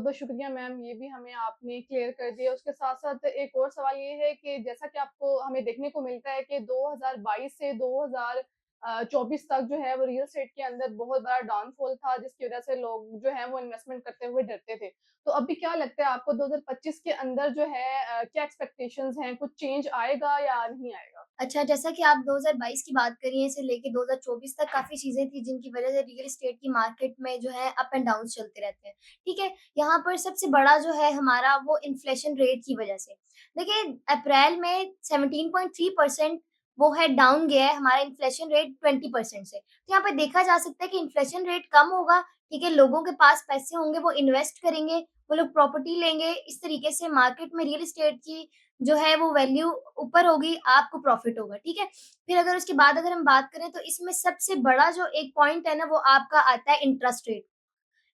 बहुत-बहुत शुक्रिया मैम, ये भी हमें आपने क्लियर कर दिया। उसके साथ-साथ एक और सवाल ये है कि जैसा कि आपको हमें देखने को मिलता है कि 2022 से 24 तक जो है वो रियल एस्टेट के अंदर बहुत बड़ा डाउनफॉल था, जिसकी वज़ह से लोग जो हैं वो इन्वेस्टमेंट करते हुए डरते थे। तो अभी क्या लगता है आपको 2025 के अंदर जो है क्या एक्सपेक्टेशंस हैं? कुछ चेंज आएगा या नहीं आएगा? अच्छा, जैसा कि आप 2022 की बात करी है, से लेके 2024 तक काफ़ी चीज़ें थी जिनकी वज़ह से रियल एस्टेट की मार्केट में जो है अप एंड डाउन्स चलते रहते हैं, ठीक है? यहाँ पर सबसे बड़ा जो है हमारा वो इन्फ्लेशन रेट की वज़ह से। देखिए, अप्रैल में 17.3% वो है डाउन गया है हमारा इन्फ्लेशन रेट 20% से। तो यहाँ पे देखा जा सकता है कि इन्फ्लेशन रेट कम होगा, ठीक है? लोगों के पास पैसे होंगे, वो इन्वेस्ट करेंगे, वो लोग प्रॉपर्टी लेंगे, इस तरीके से मार्केट में रियल एस्टेट की जो है वो वैल्यू ऊपर होगी, आपको प्रॉफिट होगा, ठीक है? फिर अगर उसके बाद अगर हम बात करें तो इसमें सबसे बड़ा जो एक पॉइंट है ना वो आपका आता है इंटरेस्ट रेट।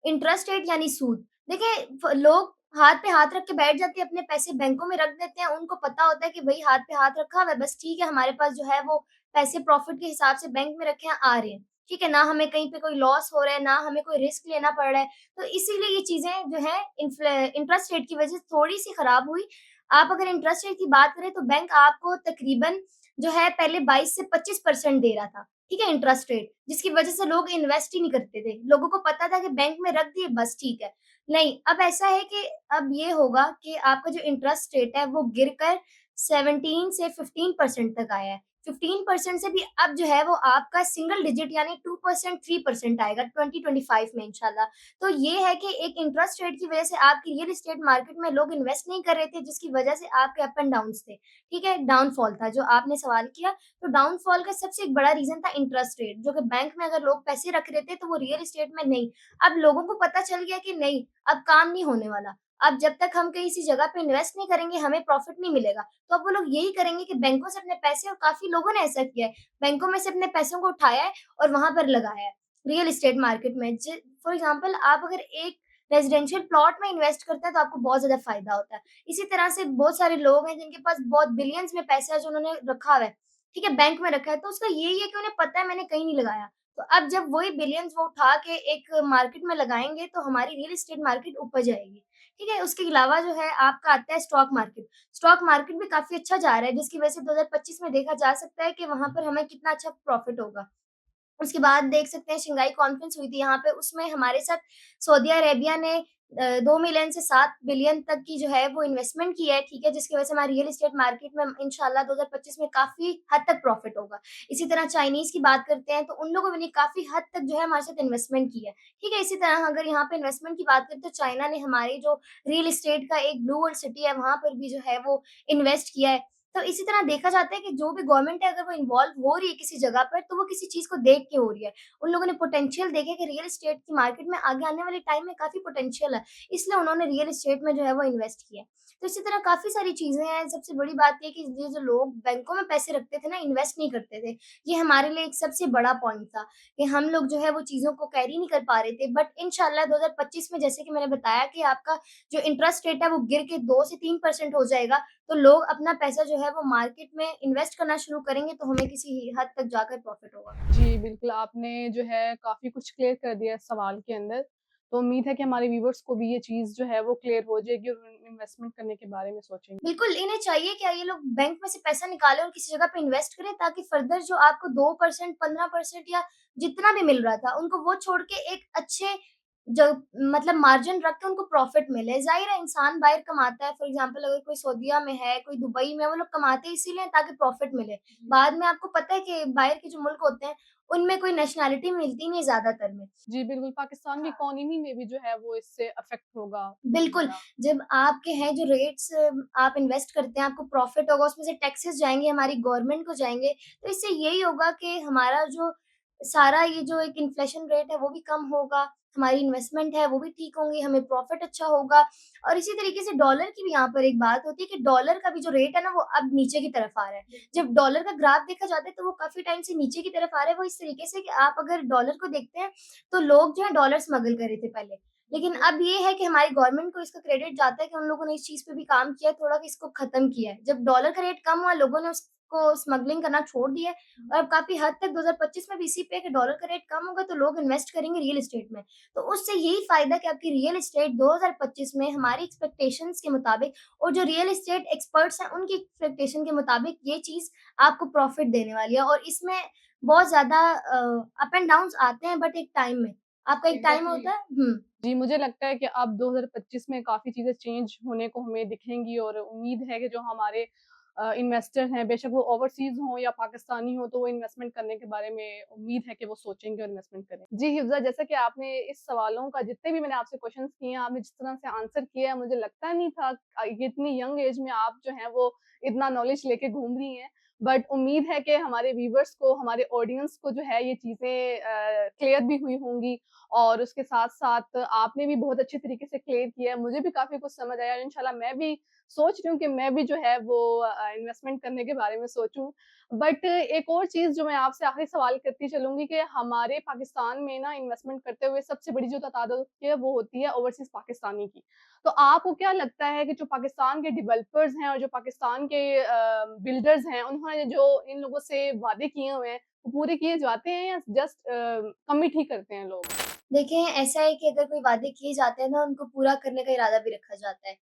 इंटरेस्ट रेट यानी सूद। देखिए लोग हाथ पे हाथ रख के बैठ जाते हैं, अपने पैसे बैंकों में रख देते हैं, उनको पता होता है कि भई हाथ पे हाथ रखा हुआ है, बस ठीक है हमारे पास जो है वो पैसे प्रॉफिट के हिसाब से बैंक में रखे हैं, आ रहे हैं। ठीक है? ना हमें कहीं पे कोई लॉस हो रहा है, ना हमें कोई रिस्क लेना पड़ रहा है। तो इसीलिए ये चीज़ें जो है इंटरेस्ट रेट की वज़ह से थोड़ी-सी खराब हुई। आप अगर इंटरेस्ट रेट की बात करें तो बैंक आपको तकरीबन जो है पहले 22 से 25% दे रहा था। ठीक है? इंटरेस्ट रेट, जिसकी वजह से लोग इन्वेस्ट ही नहीं करते थे। लोगों को पता था कि बैंक में रख दिए बस ठीक है। नहीं, अब ऐसा है कि अब ये होगा कि आपका जो इंटरेस्ट रेट है वो गिरकर 17 से 15% तक आया है। 15% से भी अब जो है वो आपका सिंगल डिजिट यानी 2% 3% आएगा 2025 में इंशाल्लाह। तो ये है कि एक इंटरेस्ट रेट की वजह से आपकी रियल एस्टेट मार्केट में लोग इन्वेस्ट नहीं कर रहे थे, जिसकी वजह से आपके अप एंड डाउन्स थे। ठीक है? डाउनफॉल था जो आपने सवाल किया। तो डाउनफॉल का सबसे एक बड़ा रीज़न था इंटरेस्ट रेट, जो कि बैंक में अगर लोग पैसे रख रहे थे, तो वो रियल एस्टेट में नहीं। अब लोगों को पता चल गया कि नहीं, अब काम नहीं होने वाला। अब जब तक हम किसी जगह पे इन्वेस्ट नहीं करेंगे, हमें प्रॉफिट नहीं मिलेगा। तो अब वो लोग यही करेंगे कि बैंकों से अपने पैसे और काफ़ी लोगों ने ऐसा किया है, बैंकों में से अपने पैसों को उठाया है और वहाँ पर लगाया है, रियल एस्टेट मार्केट में। फॉर एग्ज़ाम्पल आप अगर एक रेज़िडेंशियल प्लॉट में इन्वेस्ट करते हैं, तो आपको बहुत ज़्यादा फ़ायदा होता है। इसी तरह से बहुत सारे लोग हैं जिनके पास बहुत बिलियंस में पैसा है जो उन्होंने रखा हुआ है, ठीक है, बैंक में रखा है, तो उसका यही है कि उन्हें पता है मैंने कहीं नहीं लगाया। तो अब जब वही बिलियंस वो उठा के एक मार्केट में लगाएँगे तो हमारी रियल एस्टेट मार्केट ऊपर जाएगी, ठीक है? उसके अलावा जो है आपका आता है स्टॉक मार्केट। स्टॉक मार्केट भी काफ़ी अच्छा जा रहा है जिसकी वजह से 2025 में देखा जा सकता है कि वहाँ पर हमें कितना अच्छा प्रॉफिट होगा। उसके बाद देख सकते हैं शंघाई कॉन्फ्रेंस हुई थी यहाँ पे, उसमें हमारे साथ सऊदी अरेबिया ने 2 मिलियन से 7 बिलियन तक की जो है वो इन्वेस्टमेंट की है, ठीक है? जिसकी वजह से हमारी रियल एस्टेट मार्केट में इंशाल्लाह 2025 में काफ़ी हद तक प्रॉफिट होगा। इसी तरह चाइनीज़ की बात करते हैं तो उन लोगों ने काफ़ी हद तक जो है हमारे साथ इन्वेस्टमेंट की है, ठीक है? इसी तरह अगर यहाँ पे इन्वेस्टमेंट की बात करें तो चाइना ने हमारी जो रियल एस्टेट का एक ब्लू वर्ल्ड सिटी है वहाँ पर भी जो है वो इन्वेस्ट किया है। तो इसी तरह देखा जाता है कि जो भी गवर्नमेंट है अगर वो इन्वॉल्व हो रही है किसी जगह पर तो वो किसी चीज़ को देख के हो रही है। उन लोगों ने पोटेंशियल देखे कि रियल एस्टेट की मार्केट में आगे आने वाले टाइम में काफ़ी पोटेंशियल है, इसलिए उन्होंने रियल एस्टेट में जो है वो इन्वेस्ट किया है। तो इसी तरह काफ़ी सारी चीज़ें हैं, सबसे बड़ी बात ये है कि ये जो लोग बैंकों में पैसे रखते थे ना, इन्वेस्ट नहीं करते थे, ये हमारे लिए एक सबसे बड़ा पॉइंट था कि हम लोग जो है वो चीज़ों को कैरी नहीं कर पा रहे थे। बट इंशाल्लाह 2025 में जैसे कि मैंने बताया कि आपका जो इंटरेस्ट रेट है वो गिर के 2 से 3% हो जाएगा, तो लोग अपना पैसा जो है वो मार्केट में इन्वेस्ट करना शुरू करेंगे, तो हमें किसी हद तक जाकर प्रॉफिट होगा। जी, बिल्कुल, आपने जो है काफ़ी कुछ क्लियर कर दिया इस सवाल के अंदर। तो उम्मीद है कि हमारे व्यूअर्स को भी ये चीज़ जो है वो क्लियर हो जाएगी और इन्वेस्टमेंट करने के बारे में सोचेंगे। बिल्कुल, इन्हें चाहिए क्या ये लोग बैंक में से पैसा निकालें और किसी जगह पे इन्वेस्ट करें ताकि फर्दर जो आपको 2% 15% या जितना भी मिल रहा था, उनको वो छोड़ के एक अच्छे जो मतलब मार्जिन रख के उनको प्रॉफिट मिले। ज़ाहिर है इंसान बाहर कमाता है, फॉर एग्ज़ाम्पल अगर कोई सऊदीया में है, कोई दुबई में है, वो लोग कमाते इसीलिए हैं ताकि प्रॉफिट मिले। बाद में आपको पता है कि बाहर के जो मुल्क होते हैं, उनमें कोई नेशनैलिटी मिलती नहीं है ज़्यादातर में। जी, बिल्कुल, पाकिस्तान की इकोनॉमी में भी जो है वो इससे अफ़ेक्ट होगा बहुत बिल्कुल, बड़ा। जब आपके हैं जो रेट्स आप इन्वेस्ट करते हैं, आपको प्रॉफ़िट होगा, उसमें से टैक्सेस जाएँगे, हमारी गवर्नमेंट को जाएँगे, तो इससे यही होगा कि हमारा जो सारा ये जो एक इन्फ्लेशन रेट है, वो भी कम होगा, हमारी इन्वेस्टमेंट है, वो भी ठीक होंगी, हमें प्रॉफ़िट अच्छा होगा और इसी तरीके से डॉलर की भी यहाँ पर एक बात होती है कि डॉलर का भी जो रेट है ना, वो अब नीचे की तरफ आ रहा है। जब डॉलर का ग्राफ देखा जाता है, तो वो काफ़ी टाइम से नीचे की तरफ आ रहा है, वो इस तरीके से कि आप अगर डॉलर को देखते हैं, तो लोग जो है डॉलर स्मगल कर रहे थे पहले। लेकिन अब ये है कि हमारी गवर्नमेंट को इसका क्रेडिट जाता है कि उन लोगों ने इस चीज़ पे भी काम किया है, थोड़ा कि इसको खत्म किया है। जब डॉलर का रेट कम हुआ, लोगों ने उस को स्मगलिंग करना छोड़ दिया है और अब काफ़ी हद तक 2025 में भी इसी पे है कि डॉलर का रेट कम होगा तो लोग इन्वेस्ट करेंगे रियल एस्टेट में। तो उससे यही फ़ायदा कि आपकी रियल एस्टेट 2025 में हमारी एक्सपेक्टेशंस के मुताबिक और जो रियल एस्टेट एक्सपर्ट्स हैं उनकी एक्सपेक्टेशन के मुताबिक ये चीज़ आपको प्रॉफ़िट देने वाली है और इसमें बहुत ज़्यादा अप एंड डाउन्स आते हैं बट एक टाइम में। आपका एक टाइम एग्ज़ैक्टली। होता है। हुँ। जी, मुझे लगता है कि अब 2025 में काफ़ी चीज़ें चेंज होने को हमें दिखेंगी और उम्मीद है कि जो हमारे इन्वेस्टर हैं, बेशक वो ओवरसीज़ हों या पाकिस्तानी हों, तो वो इन्वेस्टमेंट करने के बारे में उम्मीद है कि वो सोचेंगे और इन्वेस्टमेंट करें। जी, हिफ़्ज़ा, जैसा कि आपने इस सवालों का जितने भी मैंने आपसे क्वेश्चन्स किए हैं, आपने जिस तरह से आंसर किया है, मुझे लगता नहीं था ये इतनी यंग एज में आप जो हैं वो इतना नॉलेज लेके घूम रही हैं। बट उम्मीद है कि हमारे व्यूअर्स को, हमारे ऑडियंस को जो है ये चीज़ें क्लियर भी हुई होंगी और उसके साथ-साथ आपने भी बहुत अच्छे तरीके से क्लियर किया है। मुझे भी काफ़ी कुछ समझ आया और इंशाल्लाह मैं भी सोच रही हूँ कि मैं भी जो है वो इन्वेस्टमेंट करने के बारे में सोचूँ। बट एक और चीज़ जो मैं आपसे आखिरी सवाल करती चलूँगी कि हमारे पाकिस्तान में ना इन्वेस्टमेंट करते हुए सबसे बड़ी जो तादाद होती है वो होती है ओवरसीज़ पाकिस्तानी की। तो आपको क्या लगता है कि जो पाकिस्तान के डेवलपर्स हैं और जो पाकिस्तान के बिल्डर्स हैं, उन्होंने जो इन लोगों से वादे किए हुए हैं, वो पूरे किए जाते हैं या जस्ट कमिट ही करते हैं लोग? देखिए, ऐसा है कि अगर कोई वादे किए जाते हैं ना, उनको पूरा करने का इरादा भी रखा जाता है।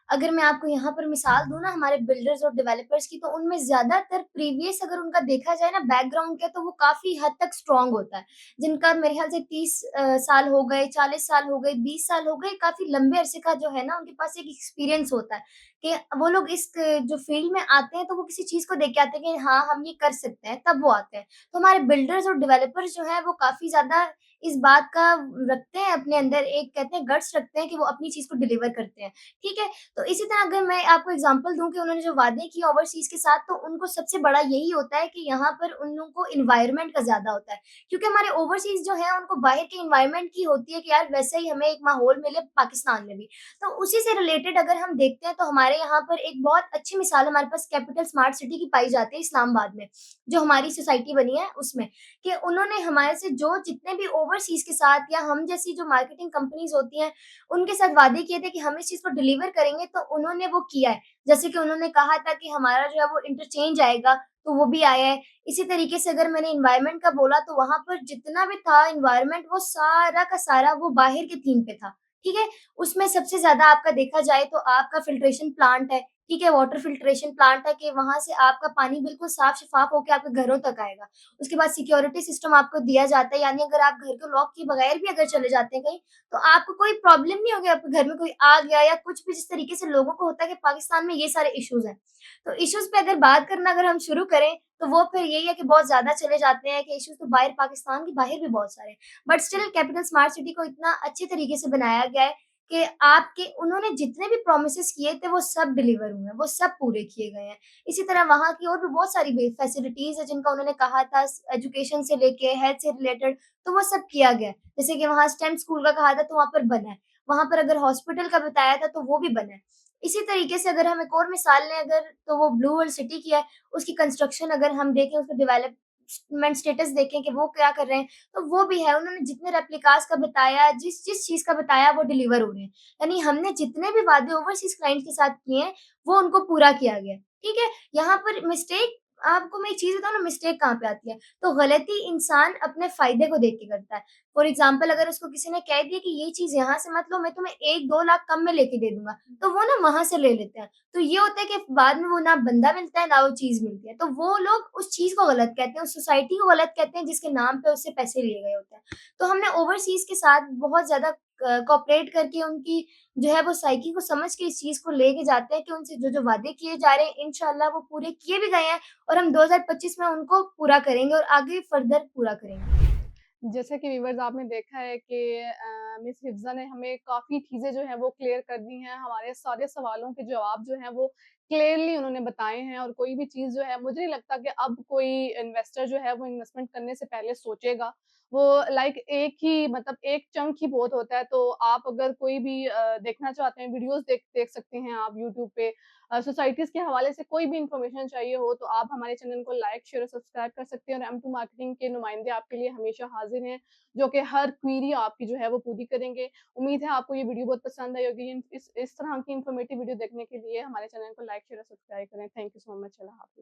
अगर मैं आपको यहाँ पर मिसाल दूँ ना हमारे बिल्डर्स और डेवलपर्स की, तो उनमें ज़्यादातर प्रीवियस अगर उनका देखा जाए ना बैकग्राउंड क्या, तो वो काफ़ी हद तक स्ट्रॉन्ग होता है। जिनका मेरे ख़्याल से 30 साल हो गए, 40 साल हो गए, 20 साल हो गए, काफ़ी लंबे अरसे का जो है ना उनके पास एक एक्सपीरियंस होता है कि वो लोग इस जो फ़ील्ड में आते हैं, तो वो किसी चीज़ को देख के आते हैं कि हाँ, हम ये कर सकते हैं, तब वो आते हैं। तो हमारे बिल्डर्स और डेवलपर्स जो हैं, वो काफ़ी ज़्यादा इस बात का रखते हैं अपने अंदर, एक कहते हैं गट्स रखते हैं कि वो अपनी चीज़ को डिलीवर करते हैं, ठीक है? तो इसी तरह अगर मैं आपको एग्ज़ाम्पल दूँ कि उन्होंने जो वादे किए ओवरसीज़ के साथ, तो उनको सबसे बड़ा यही होता है कि यहाँ पर उन लोगों को एनवायरनमेंट का ज़्यादा होता है। क्योंकि हमारे ओवरसीज़ जो हैं, उनको बाहर के एनवायरनमेंट की होती है कि यार वैसा ही हमें एक माहौल मिले पाकिस्तान में भी। तो उसी से रिलेटेड अगर हम देखते हैं, तो हमारे यहाँ पर एक बहुत अच्छी मिसाल हमारे पास कैपिटल स्मार्ट सिटी की पाई जाती है इस्लामाबाद में, जो हमारी सोसाइटी बनी है उसमें। कि उन्होंने हमारे से जो जितने भी ओवरसीज़ के साथ या हम जैसी जो मार्केटिंग कंपनीज़ होती हैं, उनके साथ वादे किए थे कि हम इस चीज़ को डिलीवर करेंगे, तो उन्होंने वो किया है। जैसे कि उन्होंने कहा था कि हमारा जो है वो इंटरचेंज आएगा, तो वो भी आया है। इसी तरीके से अगर मैंने एनवायरनमेंट का बोला, तो वहाँ पर जितना भी था एनवायरनमेंट, वो सारा का सारा वो बाहिर के थीम पे था, ठीक है? उसमें सबसे ज़्यादा आपका देखा जाए तो आपका फ़िल्ट्रेशन प्लांट है, ठीक है? वाटर फ़िल्ट्रेशन प्लांट है कि वहाँ से आपका पानी बिल्कुल साफ-शफ़ाफ होके आपके घरों तक आएगा। उसके बाद सिक्योरिटी सिस्टम आपको दिया जाता है, यानी अगर आप घर को लॉक किए बगैर भी अगर चले जाते हैं कहीं, तो आपको कोई प्रॉब्लम नहीं होगी, आपके घर में कोई आ गया या कुछ भी, जिस तरीके से लोगों को होता है कि पाकिस्तान में ये सारे इश्यूज़ हैं। तो इश्यूज़ पे अगर बात करना अगर हम शुरू करें, तो वो फिर यही है कि बहुत ज़्यादा चले जाते हैं कि इश्यूज़ तो बाहर पाकिस्तान के बाहर भी बहुत सारे हैं। But still capital smart city को इतना अच्छे तरीके से बनाया गया है कि आपके उन्होंने जितने भी प्रोमिसेस किए थे, वो सब डिलीवर हुए हैं, वो सब पूरे किए गए हैं। इसी तरह वहाँ की और भी बहुत सारी बे फैसिलिटीज़ हैं जिनका उन्होंने कहा था, एजुकेशन से लेके हेल्थ से रिलेटेड, तो वो सब किया गया है। जैसे कि वहाँ स्टेम स्कूल का कहा था, तो वहाँ पर बना है। वहाँ पर अगर हॉस्पिटल का बताया था, तो वो भी बना है। इसी तरीके से अगर हम एक और मिसाल लें अगर, तो वो ब्लू वर्ल्ड सिटी की है, उसकी कंस्ट्रक्शन अगर हम देखें, उसका डेवलपमेंट स्टेटस देखें कि वो क्या कर रहे हैं, तो वो भी है। उन्होंने जितने रेप्लिकास का बताया, जिस चीज़ का बताया, वो डिलीवर हो रहे हैं। यानी हमने जितने भी वादे ओवरसीज़ क्लाइंट के साथ किए हैं, वो उनको पूरा किया गया है, ठीक है? यहाँ पर मिस्टेक, आपको मैं एक चीज़ बताऊँ ना, मिस्टेक कहाँ पे आती है, तो गलती इंसान अपने फ़ायदे को देख के करता है। फॉर एग्ज़ाम्पल अगर उसको किसी ने कह दिया कि ये चीज़ यहाँ से मत लो, मैं तुम्हें 1-2 लाख कम में लेके दे दूँगा, तो वो ना वहाँ से ले लेते हैं। तो ये होता है कि बाद में वो ना बंदा मिलता है, ना वो चीज़ मिलती है। तो वो लोग उस चीज़ को गलत कहते हैं, उस सोसाइटी को गलत कहते हैं जिसके नाम पे उससे पैसे लिए गए होते हैं। तो हमने ओवरसीज़ के साथ बहुत ज़्यादा कोऑपरेट करके उनकी जो है वो साइकी को समझ के इस चीज़ को लेके जाते हैं कि उनसे जो-जो वादे किए जा रहे हैं, इंशाअल्लाह वो पूरे किए भी गए हैं और हम 2025 में उनको पूरा करेंगे और आगे फर्दर पूरा करेंगे। जैसा कि व्यूअर्स आपने देखा है कि मिस हिफ्ज़ा ने हमें काफ़ी चीज़ें जो हैं वो क्लियर कर दी हैं, हमारे सारे सवालों के जवाब जो हैं वो क्लियरली उन्होंने बताए हैं और कोई भी चीज़ जो है मुझे नहीं लगता कि अब कोई इन्वेस्टर जो है वो इन्वेस्टमेंट करने से पहले सोचेगा। वो लाइक एक ही मतलब एक चंक ही बहुत होता है, तो आप अगर कोई भी देखना चाहते हैं वीडियोज़ देख देख सकते हैं आप यूट्यूब पे। सोसाइटीज़ के हवाले से कोई भी इन्फॉर्मेशन चाहिए हो तो आप हमारे चैनल को लाइक, शेयर और सब्सक्राइब कर सकते हैं और M2 मार्केटिंग के नुमाइंदे आपके लिए हमेशा हाज़िर हैं, जो कि हर क्वेरी आपकी जो है वो पूरी करेंगे। उम्मीद है आपको ये वीडियो बहुत पसंद आई होगी। इस तरह की इन्फॉर्मेटिव वीडियो देखने के लिए हमारे चैनल को लाइक, शेयर और सब्सक्राइब करें। Thank you so much. अल्लाह हाफ़िज़।